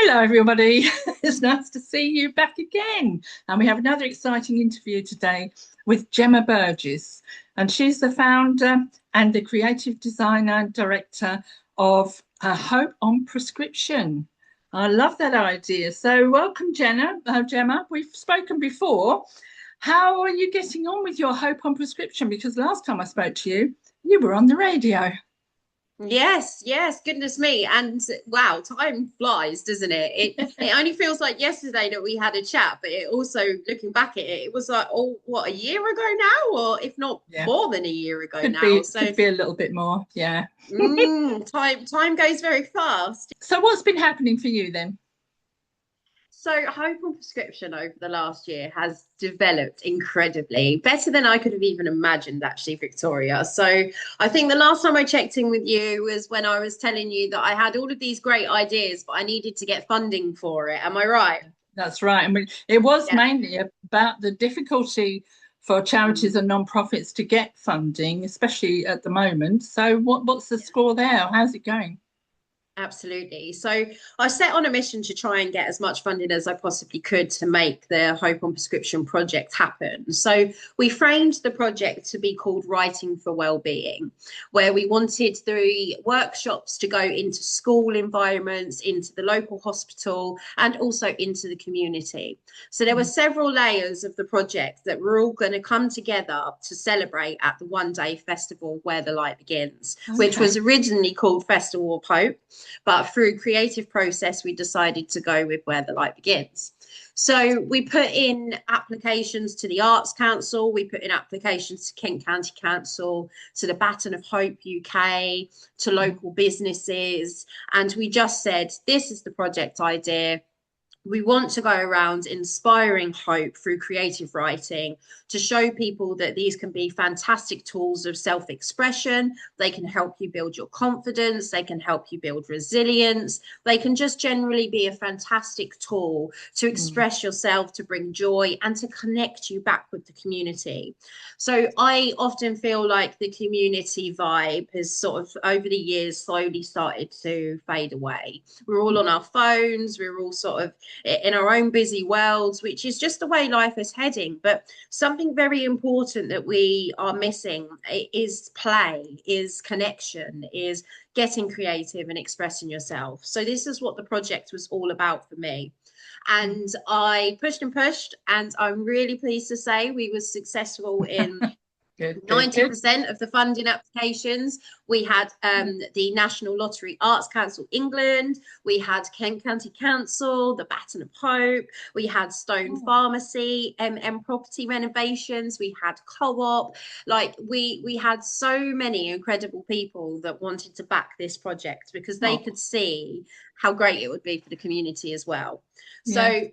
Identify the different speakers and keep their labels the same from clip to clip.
Speaker 1: Hello, everybody. It's nice to see you back again. And we have another exciting interview today with Jemma Burgess. And she's the founder and the creative designer and director of Hope on Prescription. I love that idea. So welcome, Jemma. We've spoken before. How are you getting on with your Hope on Prescription? Because last time I spoke to you, you were on the radio.
Speaker 2: Yes, goodness me. And wow, time flies, doesn't it? It only feels like yesterday that we had a chat, but it also, looking back at it, it was like, oh, what, a year ago now, or if not more than a year ago now.
Speaker 1: Could be a little bit more, yeah.
Speaker 2: Time goes very fast.
Speaker 1: So what's been happening for you then?
Speaker 2: So Hope on Prescription over the last year has developed incredibly, better than I could have even imagined, actually, Victoria. So I think the last time I checked in with you was when I was telling you that I had all of these great ideas, but I needed to get funding for it. Am I right?
Speaker 1: That's right. I mean, it was mainly about the difficulty for charities and non-profits to get funding, especially at the moment. So what's the score there? How's it going?
Speaker 2: Absolutely. So I set on a mission to try and get as much funding as I possibly could to make the Hope on Prescription project happen. So we framed the project to be called Writing for Wellbeing, where we wanted the workshops to go into school environments, into the local hospital, and also into the community. So there were several layers of the project that were all going to come together to celebrate at the one-day festival Where the Light Begins, which was originally called Festival of Hope. But through creative process, we decided to go with Where the Light Begins. So we put in applications to the Arts Council, we put in applications to Kent County Council, to the Baton of Hope UK, to local businesses. And we just said, this is the project idea. We want to go around inspiring hope through creative writing to show people that these can be fantastic tools of self-expression. They can help you build your confidence. They can help you build resilience. They can just generally be a fantastic tool to express yourself, to bring joy, and to connect you back with the community. So I often feel like the community vibe has sort of over the years slowly started to fade away. We're all on our phones. We're all sort of in our own busy worlds, which is just the way life is heading. But something very important that we are missing is play, is connection, is getting creative and expressing yourself. So this is what the project was all about for me. And I pushed and pushed, and I'm really pleased to say we were successful in 90% of the funding applications. We had the National Lottery Arts Council England, we had Kent County Council, the Baton of Hope, we had Stone Pharmacy, property renovations, we had Co-op. Like we had so many incredible people that wanted to back this project because they could see how great it would be for the community as well. So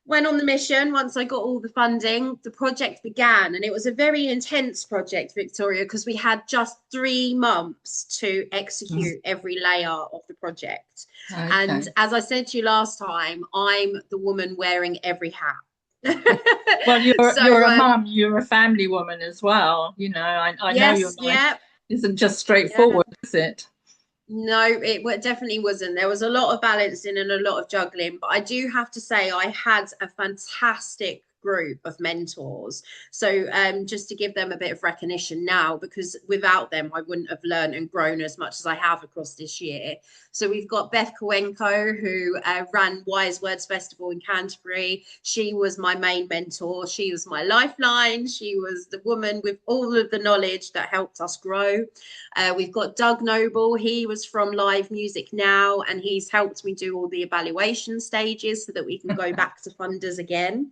Speaker 2: went on the mission. Once I got all the funding, the project began, and it was a very intense project, Victoria, because we had just 3 months to execute every layer of the project. And as I said to you last time, I'm the woman wearing every hat.
Speaker 1: Well, you're a mum, you're a family woman as well. You know, I know your life isn't just straightforward, is it?
Speaker 2: No, it definitely wasn't. There was a lot of balancing and a lot of juggling, but I do have to say I had a fantastic group of mentors. So just to give them a bit of recognition now, because without them, I wouldn't have learned and grown as much as I have across this year. So we've got Beth Kowenko, who ran Wise Words Festival in Canterbury. She was my main mentor. She was my lifeline. She was the woman with all of the knowledge that helped us grow. We've got Doug Noble. He was from Live Music Now, and he's helped me do all the evaluation stages so that we can go back to funders again.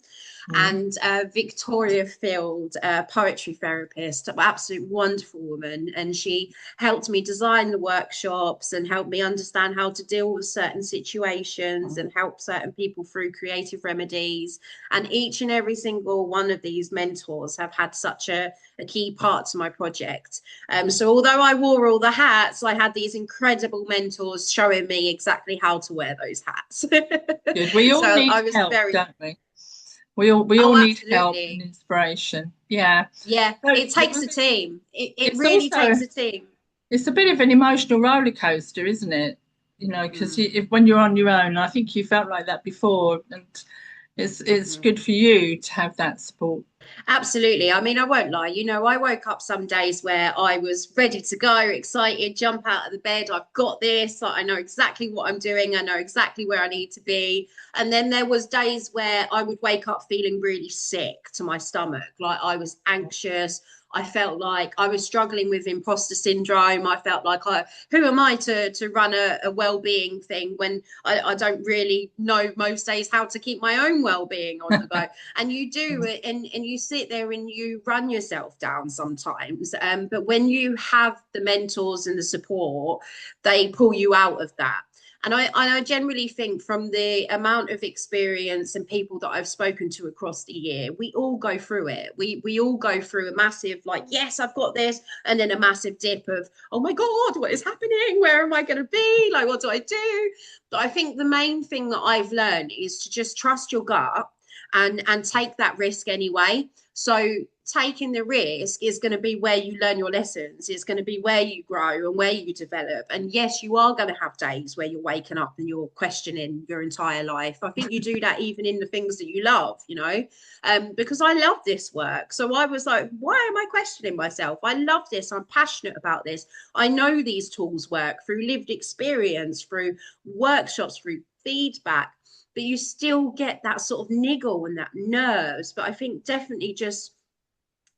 Speaker 2: And Victoria Field, poetry therapist, absolute wonderful woman, and she helped me design the workshops and helped me understand how to deal with certain situations and help certain people through creative remedies. And each and every single one of these mentors have had such a key part to my project. So although I wore all the hats, I had these incredible mentors showing me exactly how to wear those hats.
Speaker 1: Good. We all need help, don't we? We all need help and inspiration. Yeah.
Speaker 2: Yeah, so it takes a team. It really takes a team.
Speaker 1: It's a bit of an emotional roller coaster, isn't it? you know, because
Speaker 2: Mm,
Speaker 1: if when you're on your own, I think you felt like that before, and it's
Speaker 2: mhm.
Speaker 1: good for you to have that support.
Speaker 2: Absolutely. I mean, I won't lie. You know, I woke up some days where I was ready to go, excited, jump out of the bed. I've got this. Like, I know exactly what I'm doing. I know exactly where I need to be. And then there was days where I would wake up feeling really sick to my stomach. Like I was anxious. I felt like I was struggling with imposter syndrome. I felt like who am I to run a well-being thing when I don't really know most days how to keep my own well-being on the go. And you do it, and you sit there and you run yourself down sometimes, but when you have the mentors and the support, they pull you out of that. And I generally think from the amount of experience and people that I've spoken to across the year, we all go through it. We all go through a massive, like, yes, I've got this, and then a massive dip of, oh my God, what is happening? Where am I going to be? Like, what do I do? But I think the main thing that I've learned is to just trust your gut and take that risk anyway. So taking the risk is going to be where you learn your lessons. It's going to be where you grow and where you develop. And yes, you are going to have days where you're waking up and you're questioning your entire life. I think you do that even in the things that you love, you know, because I love this work. So I was like, why am I questioning myself? I love this. I'm passionate about this. I know these tools work through lived experience, through workshops, through feedback, but you still get that sort of niggle and that nerves. But I think definitely just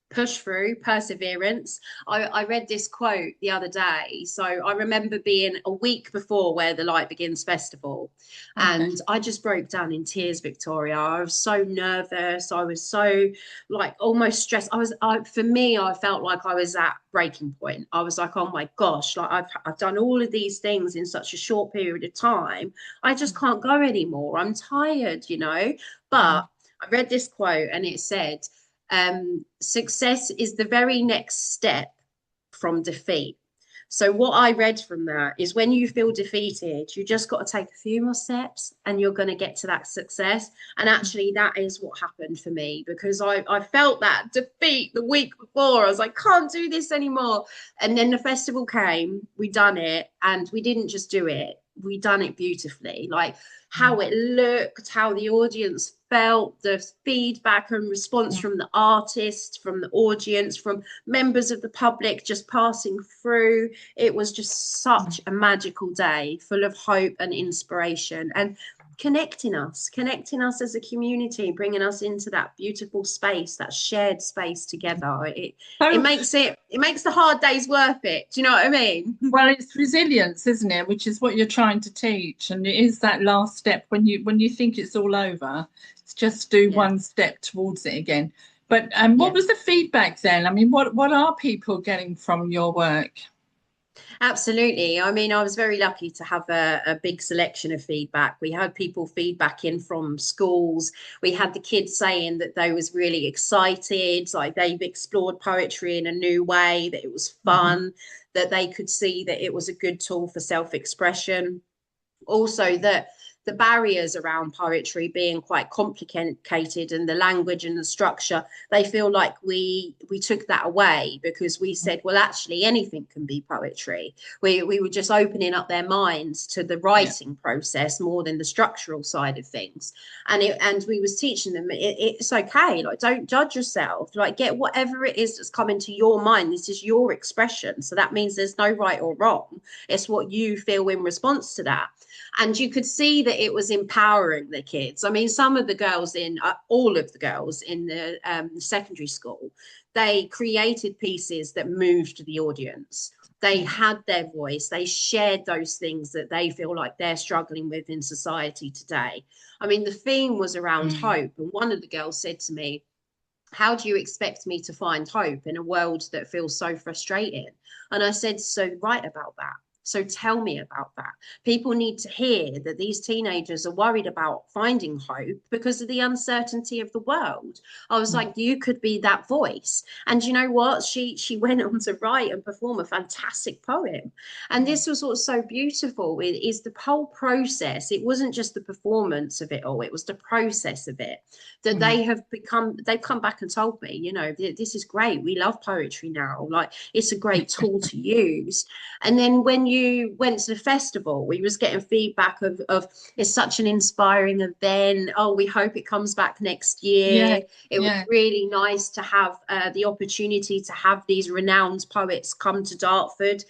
Speaker 2: push through, perseverance. I read this quote the other day. So I remember being a week before Where the Light Begins festival,
Speaker 1: Okay.
Speaker 2: and I just broke down in tears, Victoria. I was so nervous. I was so like almost stressed. For me, I felt like I was at breaking point. I was like, oh my gosh, like I've done all of these things in such a short period of time. I just can't go anymore. I'm tired, you know.
Speaker 1: Mm.
Speaker 2: But I read this quote and it said, success is the very next step from defeat. So, what I read from that is when you feel defeated, you just got to take a few more steps and you're going to get to that success. And actually, that is what happened for me because I felt that defeat the week before. I was like, can't do this anymore. And then the festival came, we done it, and we didn't just do it, we done it beautifully. Like, how it looked, how the audience felt, the feedback and response from the artists, from the audience, from members of the public just passing through. It was just such a magical day full of hope and inspiration and connecting us as a community, bringing us into that beautiful space, that shared space together. It
Speaker 1: So,
Speaker 2: makes the hard days worth it. Do you know what I mean?
Speaker 1: well, it's resilience, isn't it? Which is what you're trying to teach, and it is that last step when you think it's all over. It's just do
Speaker 2: Yeah.
Speaker 1: one step towards it again. But what
Speaker 2: Yeah.
Speaker 1: was the feedback then? I mean, what are people getting from your work?
Speaker 2: Absolutely. I mean, I was very lucky to have a big selection of feedback. We had people feedback in from schools. We had the kids saying that they was really excited, like they've explored poetry in a new way, that it was
Speaker 1: Mhm.
Speaker 2: fun, that they could see that it was a good tool for self-expression. Also, that the barriers around poetry being quite complicated and the language and the structure, they feel like we took that away because we said, well, actually anything can be poetry. We were just opening up their minds to the
Speaker 1: Yeah.
Speaker 2: writing process more than the structural side of things. And we was teaching them it's okay, like don't judge yourself, like get whatever it is that's coming to your mind. This is your expression, so that means there's no right or wrong. It's what you feel in response to that. And you could see that it was empowering the kids. I mean, some of the girls in all of the girls in the secondary school, they created pieces that moved the audience. They had their voice. They shared those things that they feel like they're struggling with in society today. I mean, the theme was around
Speaker 1: Mm.
Speaker 2: hope. And one of the girls said to me, how do you expect me to find hope in a world that feels so frustrating? And I said, so write about that. So tell me about that. People need to hear that these teenagers are worried about finding hope because of the uncertainty of the world. I was
Speaker 1: Mm.
Speaker 2: like, you could be that voice. And you know what? She went on to write and perform a fantastic poem. And this was what's so beautiful is the whole process. It wasn't just the performance of it all, it was the process of it that
Speaker 1: Mm.
Speaker 2: they've come back and told me, you know, this is great. We love poetry now. Like it's a great tool to use. And then when you went to the festival, we was getting feedback of it's such an inspiring event. Oh, we hope it comes back next
Speaker 1: Yeah,
Speaker 2: year. It was
Speaker 1: yeah.
Speaker 2: really nice to have the opportunity to have these renowned poets come to Dartford.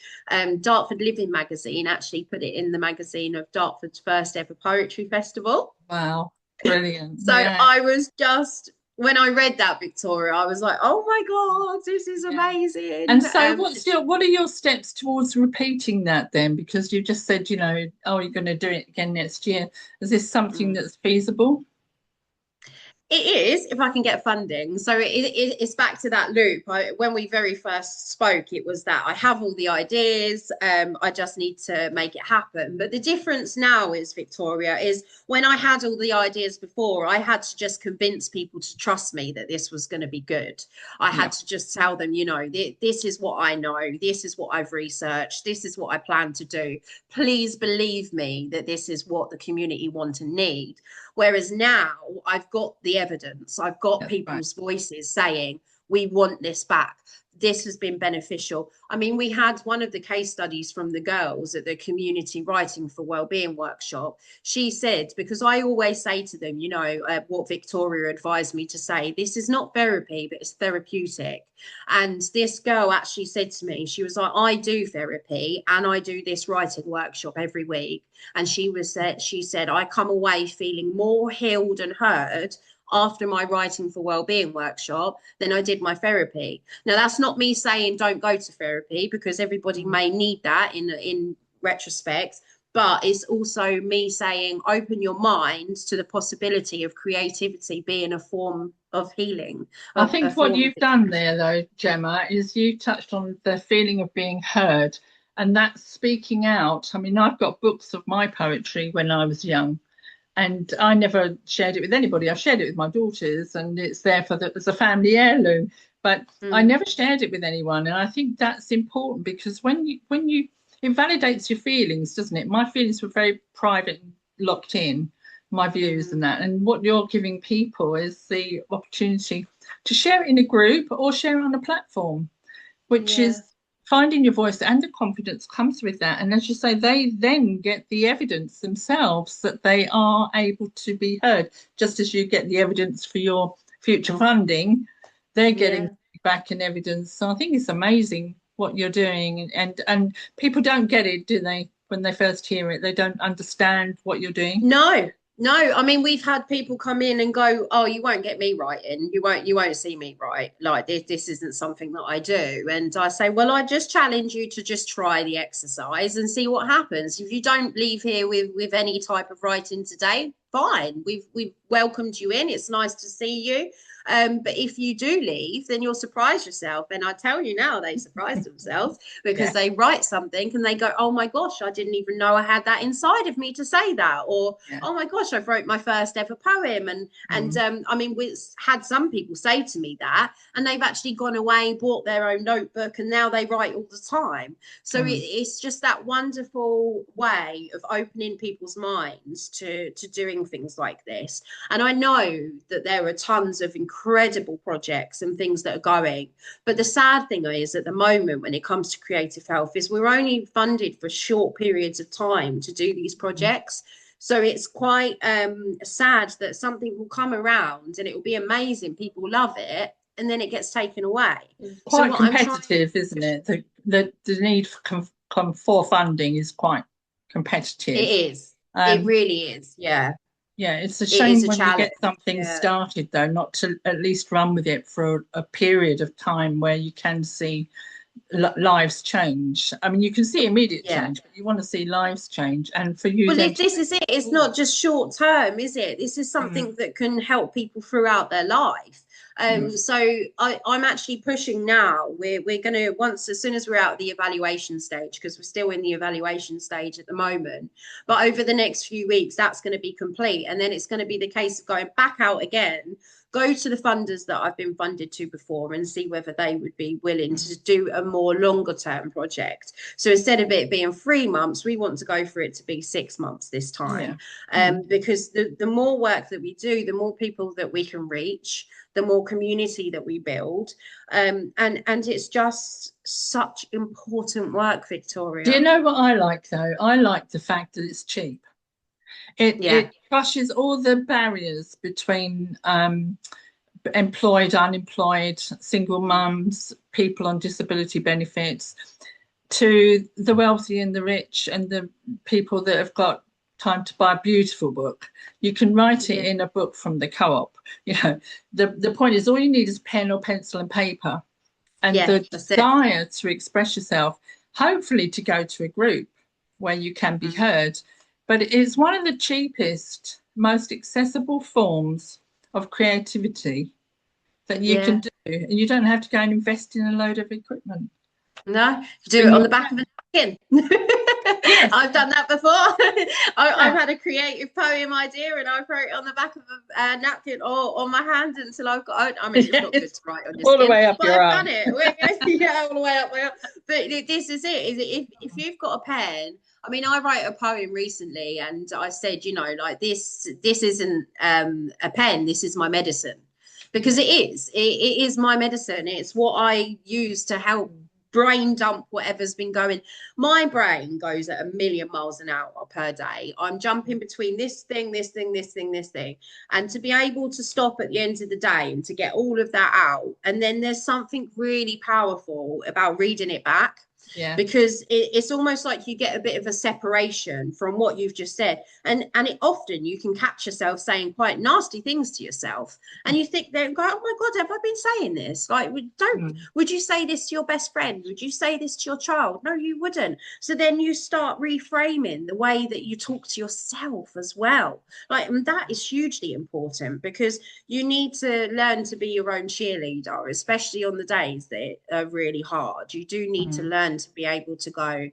Speaker 2: Dartford Living magazine actually put it in the magazine of Dartford's first ever poetry festival.
Speaker 1: Wow, brilliant.
Speaker 2: So
Speaker 1: Yeah,
Speaker 2: I was just, when I read that, Victoria, I was like, oh my God, this is
Speaker 1: yeah.
Speaker 2: amazing.
Speaker 1: And so what are your steps towards repeating that then? Because you just said, oh, you're going to do it again next year. Is this something
Speaker 2: Mm.
Speaker 1: that's feasible?
Speaker 2: It is if I can get funding. So it's back to that loop. When we very first spoke, it was that I have all the ideas. I just need to make it happen. But the difference now is, Victoria, is when I had all the ideas before, I had to just convince people to trust me that this was going to be good. I
Speaker 1: Yeah.
Speaker 2: had to just tell them, this is what I know. This is what I've researched. This is what I plan to do. Please believe me that this is what the community want and need. Whereas now I've got the evidence, I've got
Speaker 1: That's right.
Speaker 2: people's voices saying, we want this back. This has been beneficial. I mean, we had one of the case studies from the girls at the Community Writing for Wellbeing workshop. She said, because I always say to them, what Victoria advised me to say, this is not therapy, but it's therapeutic. And this girl actually said to me, she was like, I do therapy and I do this writing workshop every week. And she said, I come away feeling more healed and heard after my Writing for Wellbeing workshop than I did my therapy. Now, that's not me saying don't go to therapy, because everybody may need that in retrospect, but it's also me saying open your mind to the possibility of creativity being a form of healing,
Speaker 1: I
Speaker 2: of a
Speaker 1: think what
Speaker 2: form of
Speaker 1: you've done there, though, Gemma, is you touched on the feeling of being heard, and that's speaking out. I mean, I've got books of my poetry when I was young, and I never shared it with anybody. I shared it with my daughters, and it's there as a family heirloom. But I
Speaker 2: Mm,
Speaker 1: never shared it with anyone, and I think that's important because when you it validates your feelings, doesn't it? My feelings were very private and locked in, my views
Speaker 2: mm,
Speaker 1: and that. And what you're giving people is the opportunity to share it in a group or share it on a platform, which
Speaker 2: yeah.
Speaker 1: is finding your voice, and the confidence comes with that. And as you say, they then get the evidence themselves that they are able to be heard, just as you get the evidence for your future funding, they're getting
Speaker 2: Yeah.
Speaker 1: back and evidence. So I think it's amazing what you're doing, and people don't get it, do they? When they first hear it, they don't understand what you're doing.
Speaker 2: No, no. I mean, we've had people come in and go, "Oh, you won't get me writing. You won't see me write. Like this isn't something that I do." And I say, "Well, I just challenge you to just try the exercise and see what happens. If you don't leave here with any type of writing today, fine. We've welcomed you in. It's nice to see you. But if you do leave, then you'll surprise yourself. And I tell you now, they surprise themselves because
Speaker 1: Yeah.
Speaker 2: they write something and they go, oh my gosh, I didn't even know I had that inside of me to say that. Or,
Speaker 1: Yeah.
Speaker 2: oh my gosh, I've wrote my first ever poem. And
Speaker 1: Mm.
Speaker 2: I mean, we had some people say to me that, and they've actually gone away, bought their own notebook, and now they write all the time. So
Speaker 1: Mm.
Speaker 2: it's just that wonderful way of opening people's minds to doing things like this. And I know that there are tons of incredible projects and things that are going. But the sad thing is, at the moment, when it comes to creative health, is we're only funded for short periods of time to do these projects. So it's quite sad that something will come around and it will be amazing. People love it. And then it gets taken away. So
Speaker 1: Quite
Speaker 2: what I'm trying
Speaker 1: competitive, isn't it? The need for for funding is quite
Speaker 2: it
Speaker 1: competitive.
Speaker 2: is. It
Speaker 1: Um,
Speaker 2: really is. Yeah.
Speaker 1: yeah, it's a
Speaker 2: It is
Speaker 1: shame
Speaker 2: a
Speaker 1: when you
Speaker 2: challenge.
Speaker 1: get something
Speaker 2: Yeah.
Speaker 1: started, though, not to at least run with it for a period of time where you can see lives change. I mean, you can see immediate
Speaker 2: Yeah.
Speaker 1: change, but you want to see lives change. And for you
Speaker 2: Well,
Speaker 1: then to
Speaker 2: this
Speaker 1: take
Speaker 2: is it.
Speaker 1: it
Speaker 2: It's
Speaker 1: forward.
Speaker 2: not just short term, is it? This is
Speaker 1: Mm,
Speaker 2: something that can help people throughout their life.
Speaker 1: mm,
Speaker 2: So I'm actually pushing now. We're going to, once, as soon as we're out of the evaluation stage, because we're still in the evaluation stage at the moment, but over the next few weeks, that's going to be complete. And then it's going to be the case of going back out again, go to the funders that I've been funded to before and see whether they would be willing to do a more longer term project. So instead of it being 3 months, we want to go for it to be 6 months this time. Because the more work that we do, the more people that we can reach, the more community that we build. And it's just such important work, Victoria.
Speaker 1: Do you know what I like though? I like the fact that it's cheap. It crushes all the barriers between employed, unemployed, single mums, people on disability benefits, to the wealthy and the rich and the people that have got time to buy a beautiful book. You can write it in a book from the co-op. You know, the point is all you need is pen or pencil and paper, and the desire to express yourself, hopefully to go to a group where you can be heard. But it is one of the cheapest, most accessible forms of creativity that you can do, and you don't have to go and invest in a load of equipment.
Speaker 2: No, do it on the back of a napkin. Yes. I've done that before. I've had a creative poem idea and I wrote it on the back of a napkin or on my hand until I've got. I mean, it's not good to write on your
Speaker 1: all
Speaker 2: skin,
Speaker 1: the way up
Speaker 2: but
Speaker 1: your
Speaker 2: I've
Speaker 1: arm.
Speaker 2: done it. Yeah, all the way up my arm. But this is it. If you've got a pen. I mean, I wrote a poem recently, and I said, you know, like this isn't a pen. This is my medicine, because it is. It is my medicine. It's what I use to help brain dump whatever's been going. My brain goes at 1,000,000 miles an hour per day. I'm jumping between this thing, and to be able to stop at the end of the day and to get all of that out, and then there's something really powerful about reading it back. Because it's almost like you get a bit of a separation from what you've just said, and it often you can catch yourself saying quite nasty things to yourself, and you think, then go, oh my God, have I been saying this? Like, would you say this to your best friend? Would you say this to your child? No, you wouldn't. So then you start reframing the way that you talk to yourself as well. Like, and that is hugely important, because you need to learn to be your own cheerleader, especially on the days that are really hard. You do need to learn to be able to go,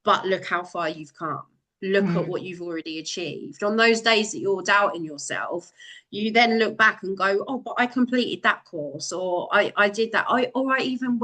Speaker 2: but look how far you've come. Look at what you've already achieved. On those days that you're doubting yourself, you then look back and go, oh, but I completed that course, or I did that. I even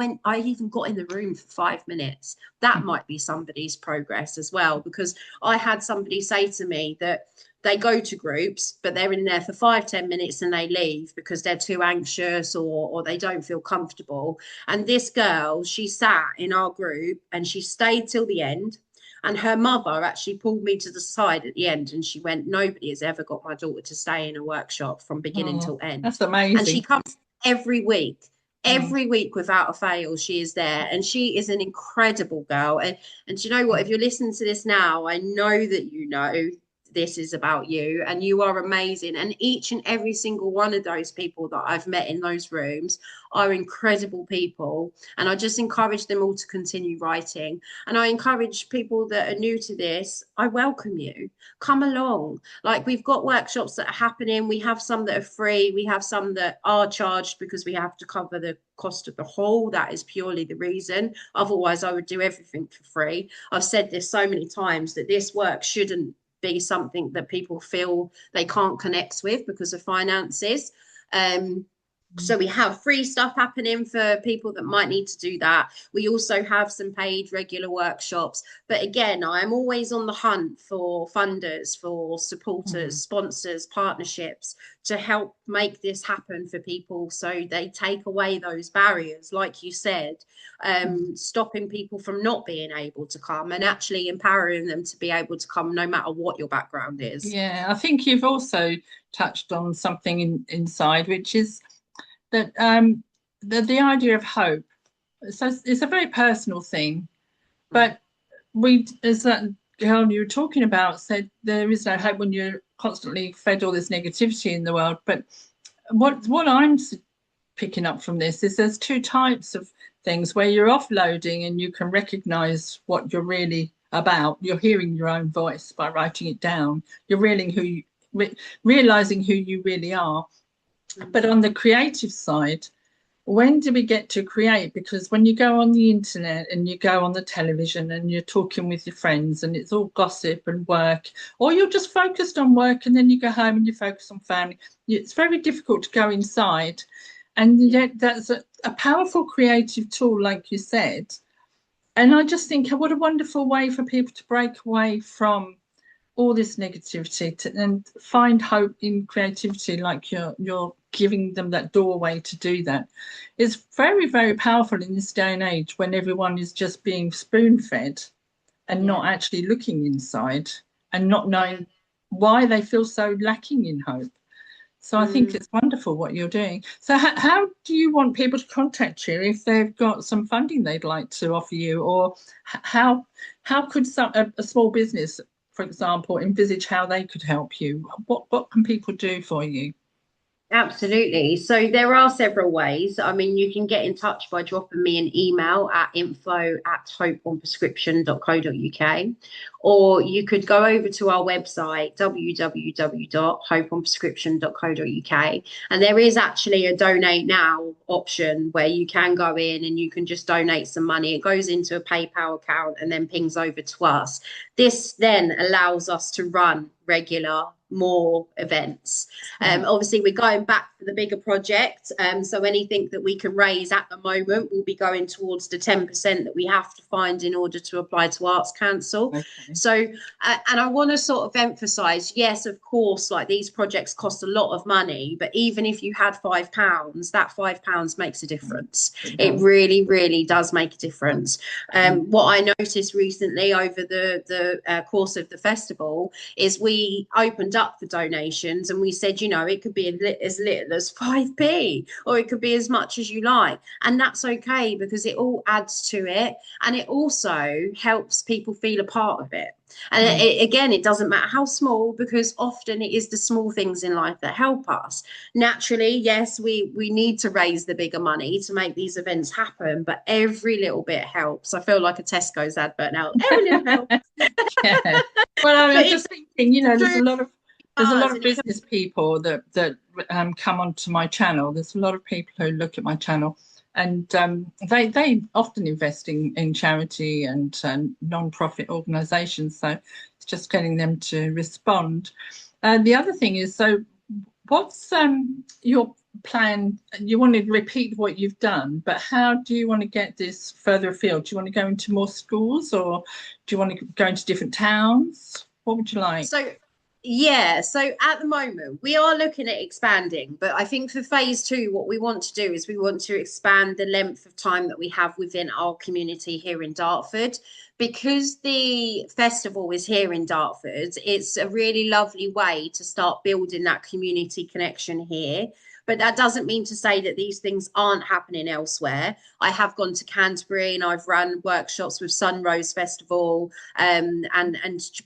Speaker 2: got in the room for 5 minutes. That might be somebody's progress as well, because I had somebody say to me that they go to groups, but they're in there for 5-10 minutes and they leave because they're too anxious or they don't feel comfortable. And this girl, she sat in our group and she stayed till the end. And her mother actually pulled me to the side at the end and she went, nobody has ever got my daughter to stay in a workship from beginning till end.
Speaker 1: That's amazing.
Speaker 2: And she comes every week. Every week without a fail, she is there, and she is an incredible girl. And do you know what? If you're listening to this now, I know that you know this is about you, and you are amazing. And each and every single one of those people that I've met in those rooms are incredible people, and I just encourage them all to continue writing. And I encourage people that are new to this, I welcome you, come along. Like, we've got workshops that are happening. We have some that are free, we have some that are charged because we have to cover the cost of the whole. That is purely the reason. Otherwise I would do everything for free. I've said this so many times, that this work shouldn't be something that people feel they can't connect with because of finances. So we have free stuff happening for people that might need to do that. We also have some paid regular workshops. But again, I'm always on the hunt for funders, for supporters, sponsors, partnerships to help make this happen for people, so they take away those barriers, like you said, stopping people from not being able to come and actually empowering them to be able to come no matter what your background is.
Speaker 1: Yeah, I think you've also touched on something inside, which is that the idea of hope. So it's a very personal thing, but as that girl you were talking about said, there is no hope when you're constantly fed all this negativity in the world. But what I'm picking up from this is there's two types of things where you're offloading and you can recognize what you're really about. You're hearing your own voice by writing it down. You're realizing who you really are. But on the creative side, when do we get to create? Because when you go on the internet and you go on the television and you're talking with your friends and it's all gossip and work, or you're just focused on work and then you go home and you focus on family, it's very difficult to go inside. And yet that's a powerful creative tool, like you said. And I just think, what a wonderful way for people to break away from all this negativity and find hope in creativity, like you're giving them that doorway to do that. It's very, very powerful in this day and age when everyone is just being spoon-fed and not actually looking inside and not knowing why they feel so lacking in hope. So I think it's wonderful what you're doing. So how do you want people to contact you if they've got some funding they'd like to offer you, or how could a small business, for example, envisage how they could help you? What can people do for you?
Speaker 2: Absolutely. So there are several ways. I mean, you can get in touch by dropping me an email at info@hopeonprescription.co.uk, or you could go over to our website, www.hopeonprescription.co.uk. And there is actually a donate now option where you can go in and you can just donate some money. It goes into a PayPal account and then pings over to us. This then allows us to run regular more events. Obviously, we're going back for the bigger project. So anything that we can raise at the moment will be going towards the 10% that we have to find in order to apply to Arts Council. Okay. So, and I want to sort of emphasize, yes, of course, like these projects cost a lot of money, but even if you had £5, that £5 makes a difference. It really, really does make a difference. What I noticed recently over the course of the festival is we opened up for donations and we said, you know, it could be as little as 5p or it could be as much as you like, and that's okay because it all adds to it and it also helps people feel a part of it. And again, it doesn't matter how small, because often it is the small things in life that help us. Naturally, yes, we need to raise the bigger money to make these events happen, but every little bit helps. I feel like a Tesco's advert now. Every little helps.
Speaker 1: Yeah. Well, I'm just thinking, you know, there's a lot of business people that come onto my channel. There's a lot of people who look at my channel, and they often invest in charity and non-profit organisations. So it's just getting them to respond. The other thing is, so what's your plan? You want to repeat what you've done, but how do you want to get this further afield? Do you want to go into more schools, or do you want to go into different towns? What would you like?
Speaker 2: So at the moment we are looking at expanding, but I think for phase 2 what we want to do is we want to expand the length of time that we have within our community here in Dartford. Because the festival is here in Dartford, it's a really lovely way to start building that community connection here. But that doesn't mean to say that these things aren't happening elsewhere. I have gone to Canterbury and I've run workshops with Sunrose Festival, and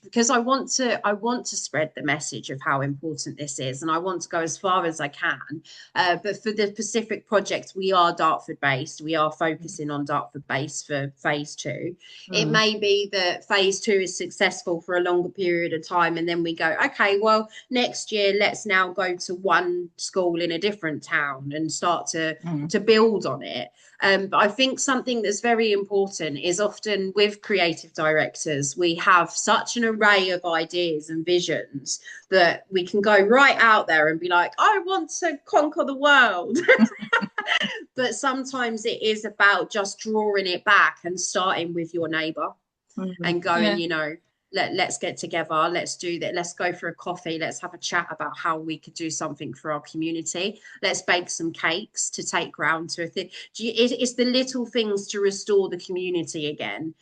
Speaker 2: because I want to spread the message of how important this is, and I want to go as far as I can. But for the Pacific project, we are Dartford based. We are focusing on Dartford based for phase 2. It may be that phase 2 is successful for a longer period of time, and then we go, okay, well, next year let's now go to one school in a different town and start to build on it. But I think something that's very important is often with creative directors, we have such an array of ideas and visions that we can go right out there and be like, I want to conquer the world. But sometimes it is about just drawing it back and starting with your neighbor and going, you know, let's get together, let's do that, let's go for a coffee, let's have a chat about how we could do something for our community, let's bake some cakes to take round to a thing. It's the little things to restore the community again.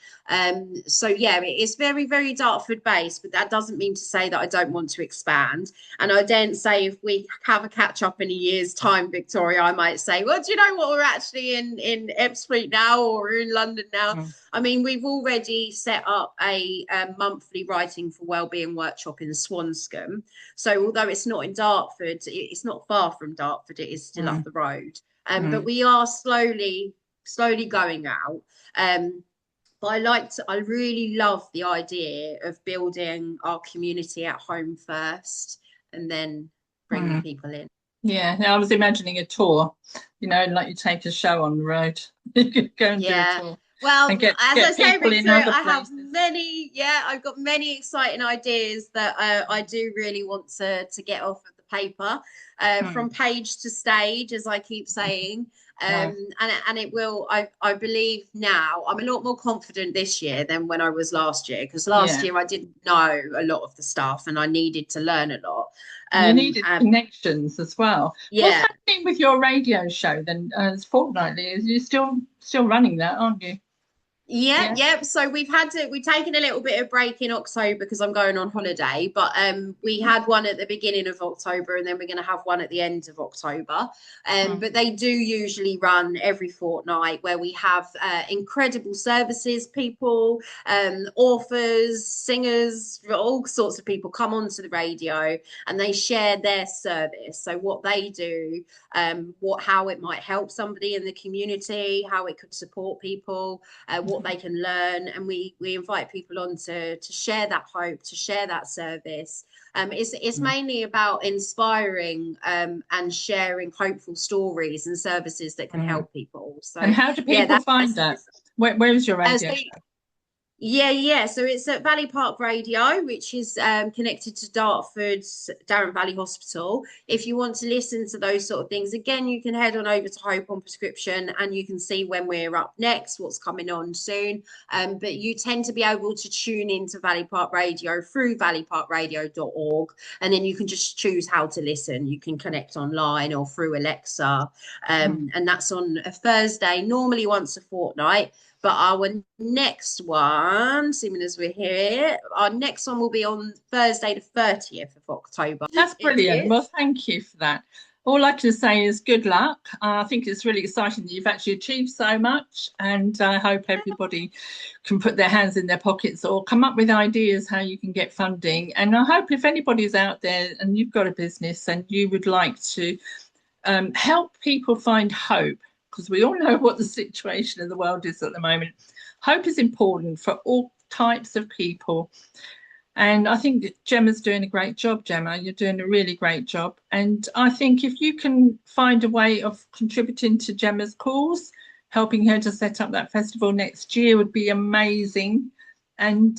Speaker 2: So yeah, it is very, very Dartford based, but that doesn't mean to say that I don't want to expand. And I don't say if we have a catch up in a year's time, Victoria, I might say, well, do you know what, we're actually in Epsfleet now, or we're in London now. I mean, we've already set up a monthly Writing for Wellbeing workshop in Swanscombe. So although it's not in Dartford, it's not far from Dartford, it is still up the road. But we are slowly going out. But I really love the idea of building our community at home first and then bringing people in.
Speaker 1: Yeah, I was imagining a tour, you know, like you take a show on the road. You could go and do a
Speaker 2: Yeah.
Speaker 1: tour and
Speaker 2: Well, as I
Speaker 1: get
Speaker 2: say,
Speaker 1: people in
Speaker 2: Victoria,
Speaker 1: other
Speaker 2: I have
Speaker 1: places.
Speaker 2: many, yeah, I've got many exciting ideas that I do really want to get off of the paper,
Speaker 1: Hmm.
Speaker 2: from page to stage, as I keep saying.
Speaker 1: Nice.
Speaker 2: And it will, I believe now, I'm a lot more confident this year than when I was last year, because last
Speaker 1: Yeah.
Speaker 2: year I didn't know a lot of the stuff and I needed to learn a lot.
Speaker 1: And you needed
Speaker 2: And
Speaker 1: connections as well. What's
Speaker 2: yeah.
Speaker 1: happening with your radio show then? It's fortnightly. You're still running that, aren't you?
Speaker 2: Yeah,
Speaker 1: Yeah.
Speaker 2: yeah. So we've taken a little bit of break in October because I'm going on holiday, but we had one at the beginning of October and then we're going to have one at the end of October.
Speaker 1: Mm.
Speaker 2: But they do usually run every fortnight, where we have incredible services, people, authors, singers, all sorts of people come onto the radio and they share their service. So what they do, how it might help somebody in the community, how it could support people, what they can learn, and we invite people on to share that hope, to share that service. It's
Speaker 1: Mm.
Speaker 2: mainly about inspiring, and sharing hopeful stories and services that can
Speaker 1: Mm.
Speaker 2: help people.
Speaker 1: And
Speaker 2: So
Speaker 1: how do
Speaker 2: yeah,
Speaker 1: people find that? Where is your radio
Speaker 2: so
Speaker 1: show?
Speaker 2: yeah, yeah. So it's at Valley Park Radio, which is connected to Dartford's Darren Valley Hospital. If you want to listen to those sort of things, again, you can head on over to Hope on Prescription and you can see when we're up next, what's coming on soon. But you tend to be able to tune into Valley Park Radio through valleyparkradio.org, and then you can just choose how to listen. You can connect online or through Alexa,
Speaker 1: Mm.
Speaker 2: and that's on a Thursday, normally once a fortnight. But our next one, seeming as we're here, our next one will be on Thursday, the 30th of October.
Speaker 1: That's
Speaker 2: It
Speaker 1: brilliant. Well,
Speaker 2: is.
Speaker 1: thank you for that. All I can say is good luck. I think it's really exciting that you've actually achieved so much, and I hope everybody can put their hands in their pockets or come up with ideas how you can get funding. And I hope if anybody's out there and you've got a business and you would like to help people find hope, because we all know what the situation in the world is at the moment. Hope is important for all types of people. And I think that Gemma's doing a great job, Jemma. You're doing a really great job. And I think if you can find a way of contributing to Gemma's cause, helping her to set up that festival next year would be amazing. And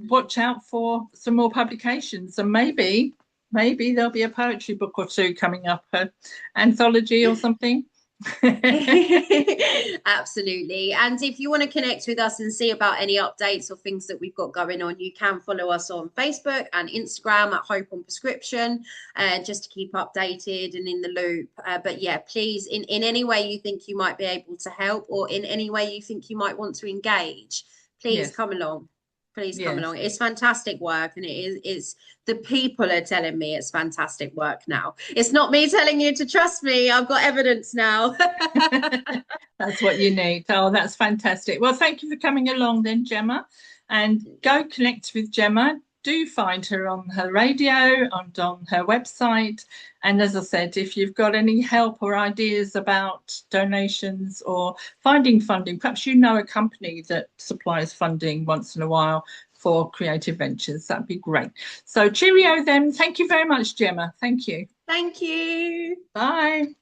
Speaker 1: watch out for some more publications. And maybe there'll be a poetry book or two coming up, an anthology or something.
Speaker 2: Absolutely. And if you want to connect with us and see about any updates or things that we've got going on, you can follow us on Facebook and Instagram at Hope on Prescription, just to keep updated and in the loop. But yeah, please, in any way you think you might be able to help, or in any way you think you might want to engage, please
Speaker 1: Yes,
Speaker 2: come along. Please come
Speaker 1: yes.
Speaker 2: along. It's fantastic work, and it's the people are telling me it's fantastic work now. It's not me telling you to trust me. I've got evidence now.
Speaker 1: That's what you need. Oh, that's fantastic. Well, thank you for coming along then, Jemma. And go connect with Jemma. Do find her on her radio and on her website. And as I said, if you've got any help or ideas about donations or finding funding, perhaps you know a company that supplies funding once in a while for creative ventures, that'd be great. So cheerio then. Thank you very much, Jemma. Thank you.
Speaker 2: Thank you.
Speaker 1: Bye.